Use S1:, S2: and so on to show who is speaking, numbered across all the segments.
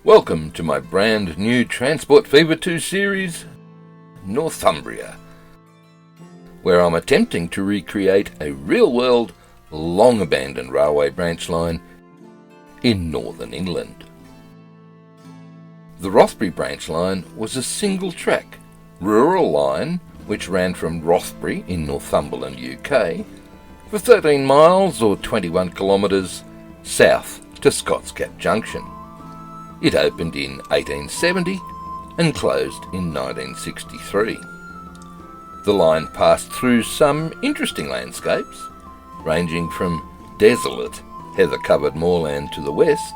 S1: Welcome to my brand new Transport Fever 2 series, Northumbria, where I'm attempting to recreate a real-world, long-abandoned railway branch line in northern England. The Rothbury Branch Line was a single-track, rural line which ran from Rothbury in Northumberland, UK, for 13 miles or 21 kilometres south to Scotscap Junction. It opened in 1870 and closed in 1963. The line passed through some interesting landscapes, ranging from desolate, heather-covered moorland to the west,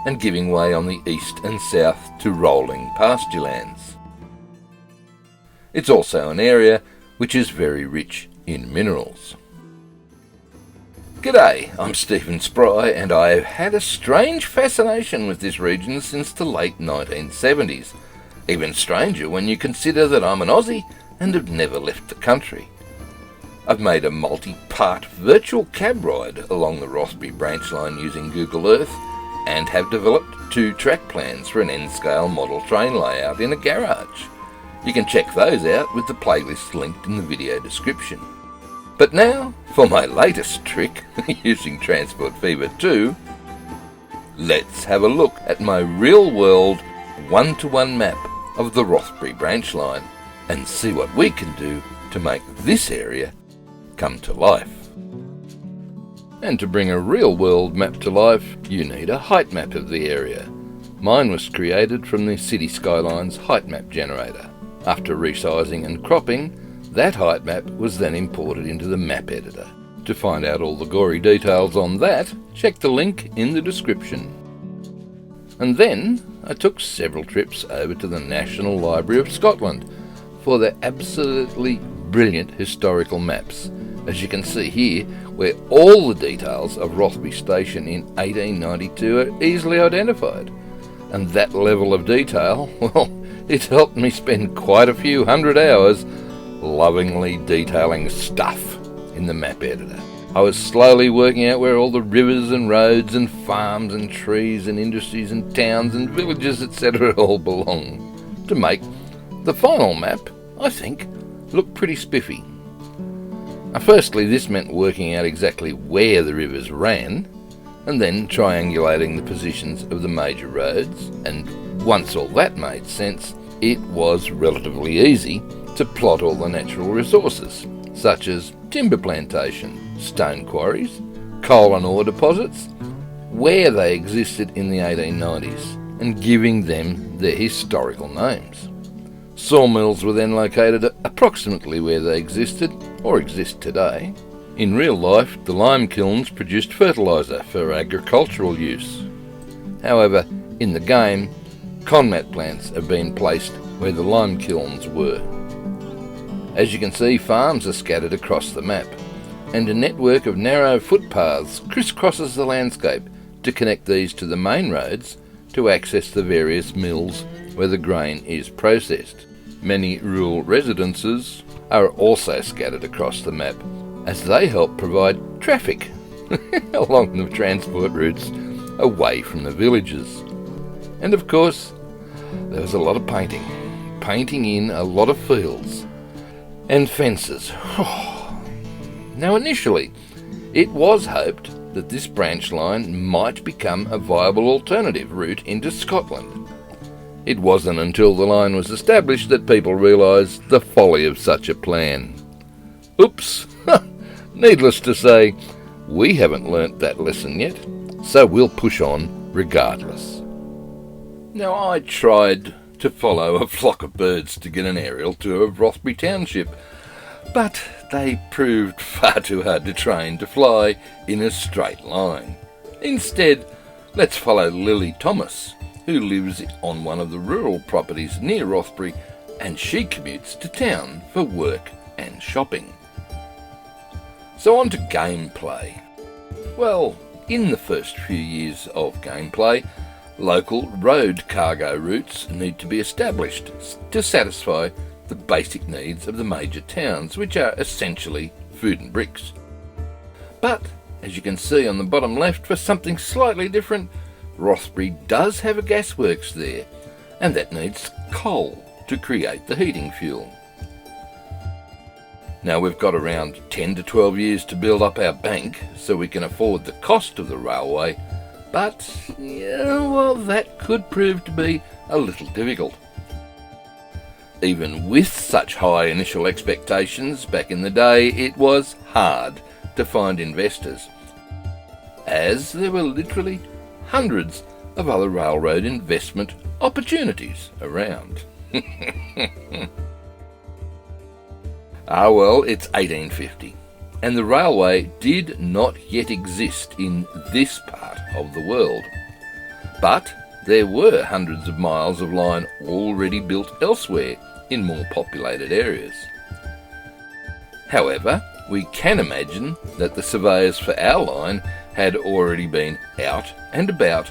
S1: and giving way on the east and south to rolling pasture lands. It's also an area which is very rich in minerals. G'day, I'm Spry, and I've had a strange fascination with this region since the late 1970s. Even stranger when you consider that I'm an Aussie and have never left the country. I've made a multi-part virtual cab ride along the Rothbury Branch Line using Google Earth and have developed 2 track plans for an N-scale model train layout in a garage. You can check those out with the playlist linked in the video description. But now, for my latest trick, using Transport Fever 2, let's have a look at my real-world, one-to-one map of the Rothbury Branch Line and see what we can do to make this area come to life. And to bring a real-world map to life, you need a height map of the area. Mine was created from the City Skylines height map generator. After resizing and cropping, that height map was then imported into the map editor. To find out all the gory details on that, check the link in the description. And then I took several trips over to the National Library of Scotland for their absolutely brilliant historical maps, as you can see here, where all the details of Rothbury Station in 1892 are easily identified. And that level of detail, well, it helped me spend quite a few hundred hours lovingly detailing stuff in the map editor. I was slowly working out where all the rivers and roads and farms and trees and industries and towns and villages etc. all belong, to make the final map, I think, look pretty spiffy. Now, firstly, this meant working out exactly where the rivers ran, and then triangulating the positions of the major roads, and once all that made sense, it was relatively easy to plot all the natural resources, such as timber plantation, stone quarries, coal and ore deposits, where they existed in the 1890s, and giving them their historical names. Sawmills were then located approximately where they existed, or exist today. In real life, the lime kilns produced fertiliser for agricultural use. However, in the game, conmat plants have been placed where the lime kilns were. As you can see, farms are scattered across the map, and a network of narrow footpaths crisscrosses the landscape to connect these to the main roads to access the various mills where the grain is processed. Many rural residences are also scattered across the map, as they help provide traffic along the transport routes away from the villages. And of course, there was a lot of painting in a lot of fields and fences. Now initially, it was hoped that this branch line might become a viable alternative route into Scotland. It wasn't until the line was established that people realised the folly of such a plan. Oops! Needless to say, we haven't learnt that lesson yet, so we'll push on regardless. Now, I tried to follow a flock of birds to get an aerial tour of Rothbury Township, but they proved far too hard to train to fly in a straight line. Instead, let's follow Lily Thomas, who lives on one of the rural properties near Rothbury, and she commutes to town for work and shopping. So on to gameplay. Well, in the first few years of gameplay, local road cargo routes need to be established to satisfy the basic needs of the major towns, which are essentially food and bricks. But, as you can see on the bottom left, for something slightly different, Rothbury does have a gasworks there, and that needs coal to create the heating fuel. Now we've got around 10 to 12 years to build up our bank so we can afford the cost of the railway, but, well, that could prove to be a little difficult. Even with such high initial expectations back in the day, it was hard to find investors, as there were literally hundreds of other railroad investment opportunities around. Well, it's 1850, and the railway did not yet exist in this part of the world. But there were hundreds of miles of line already built elsewhere in more populated areas. However, we can imagine that the surveyors for our line had already been out and about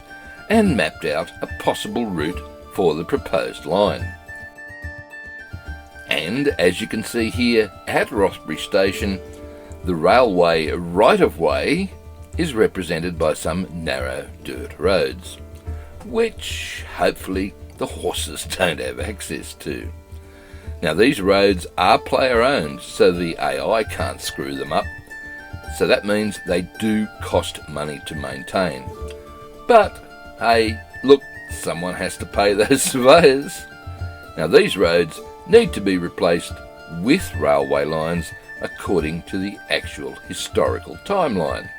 S1: and mapped out a possible route for the proposed line. And as you can see here at Rothbury Station, the railway right-of-way is represented by some narrow dirt roads, which hopefully the horses don't have access to. Now these roads are player-owned, so the AI can't screw them up, so that means they do cost money to maintain. But hey, look, someone has to pay those surveyors. Now these roads need to be replaced with railway lines according to the actual historical timeline.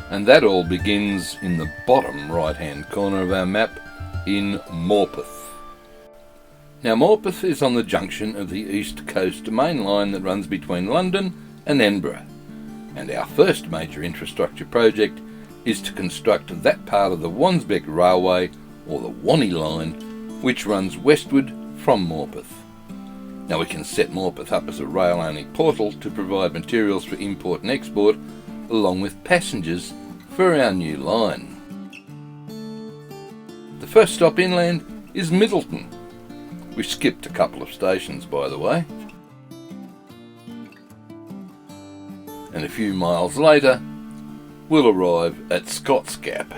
S1: And that all begins in the bottom right-hand corner of our map in Morpeth. Now Morpeth is on the junction of the East Coast Main Line that runs between London and Edinburgh, and our first major infrastructure project is to construct that part of the Wansbeck Railway, or the Wanney Line, which runs westward from Morpeth. Now we can set Morpeth up as a rail-only portal to provide materials for import and export, along with passengers for our new line. The first stop inland is Middleton. We skipped a couple of stations, by the way. And a few miles later, we'll arrive at Scott's Gap,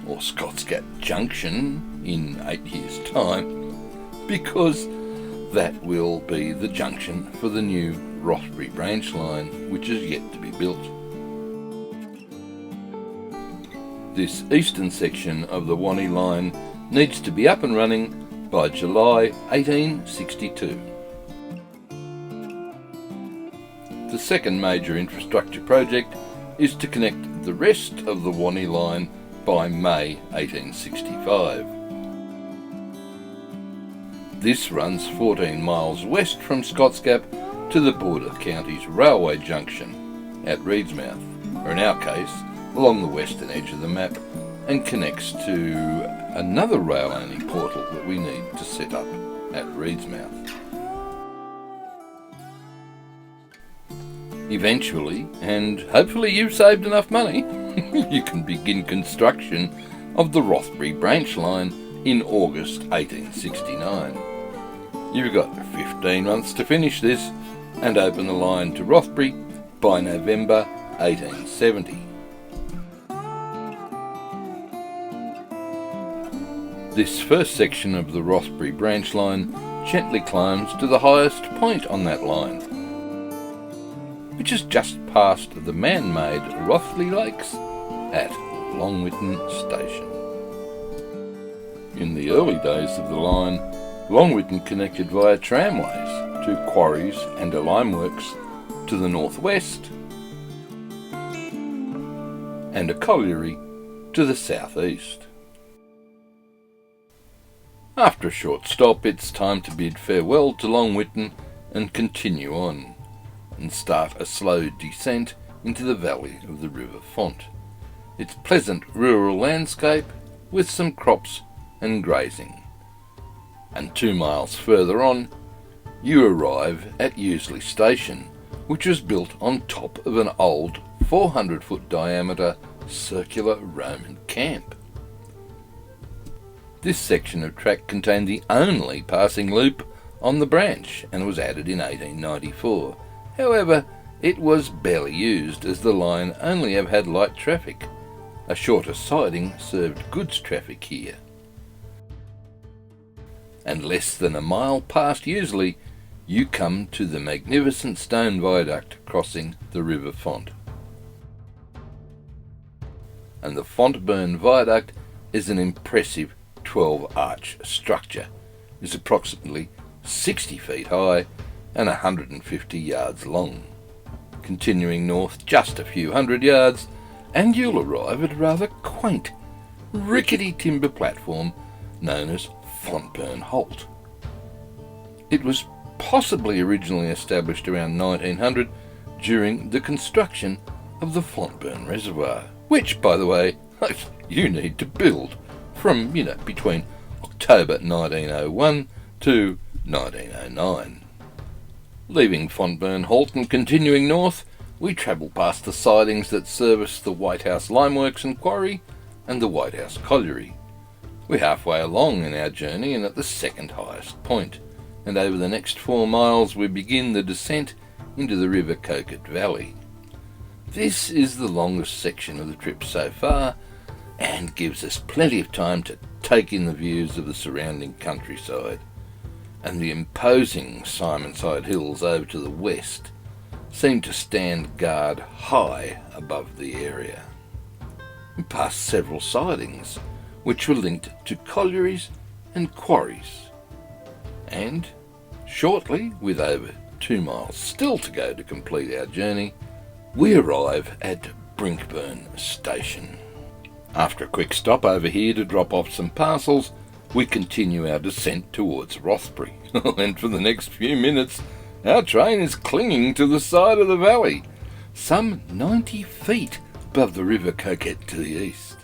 S1: or Scott's Gap Junction, in 8 years' time, because that will be the junction for the new Rothbury Branch Line, which is yet to be built. This eastern section of the Wanney Line needs to be up and running by July 1862. The second major infrastructure project is to connect the rest of the Wanney Line by May 1865. This runs 14 miles west from Scott's Gap to the Border Counties Railway Junction at Reedsmouth, or in our case, along the western edge of the map, and connects to another rail-only portal that we need to set up at Reedsmouth. Eventually, and hopefully you've saved enough money, you can begin construction of the Rothbury Branch Line in August 1869. You've got 15 months to finish this and open the line to Rothbury by November 1870. This first section of the Rothbury Branch Line gently climbs to the highest point on that line, which is just past the man-made Rothley Lakes at Longwitton Station. In the early days of the line, Longwitton connected via tramways to quarries and a limeworks to the northwest and a colliery to the southeast. After a short stop, it's time to bid farewell to Longwitton and continue on, and start a slow descent into the valley of the River Font. Its pleasant rural landscape with some crops and grazing. And 2 miles further on, you arrive at Useley Station, which was built on top of an old 400-foot diameter circular Roman camp. This section of track contained the only passing loop on the branch and was added in 1894. However, it was barely used as the line only ever had light traffic, A shorter siding served goods traffic here. And less than a mile past Useley, you come to the magnificent stone viaduct crossing the River Font. And the Fontburn Viaduct is an impressive 12-arch structure. It's approximately 60 feet high and 150 yards long. Continuing north just a few hundred yards, and you'll arrive at a rather quaint, rickety timber platform known as Fontburn Halt. It was possibly originally established around 1900 during the construction of the Fontburn Reservoir, which, by the way, you need to build from, between October 1901 to 1909. Leaving Fontburn Halt and continuing north, we travel past the sidings that service the White House Limeworks and Quarry and the White House Colliery. We're halfway along in our journey and at the second highest point, and over the next 4 miles we begin the descent into the River Coquet Valley. This is the longest section of the trip so far, and gives us plenty of time to take in the views of the surrounding countryside, and the imposing Simonside Hills over to the west seem to stand guard high above the area. We pass several sidings which were linked to collieries and quarries, and shortly, with over 2 miles still to go to complete our journey, we arrive at Brinkburn Station. After a quick stop over here to drop off some parcels, we continue our descent towards Rothbury, and for the next few minutes our train is clinging to the side of the valley, some 90 feet above the River Coquet to the east.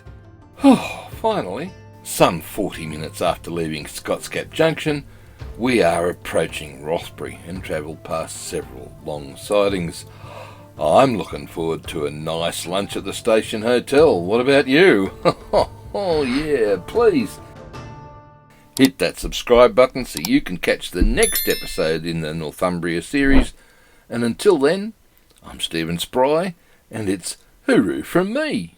S1: Finally, some 40 minutes after leaving Scotsgap Junction, we are approaching Rothbury and travel past several long sidings. I'm looking forward to a nice lunch at the station hotel. What about you? Oh yeah, please hit that subscribe button so you can catch the next episode in the Northumbria series. And until then, I'm Stephen Spry, and it's hooroo from me.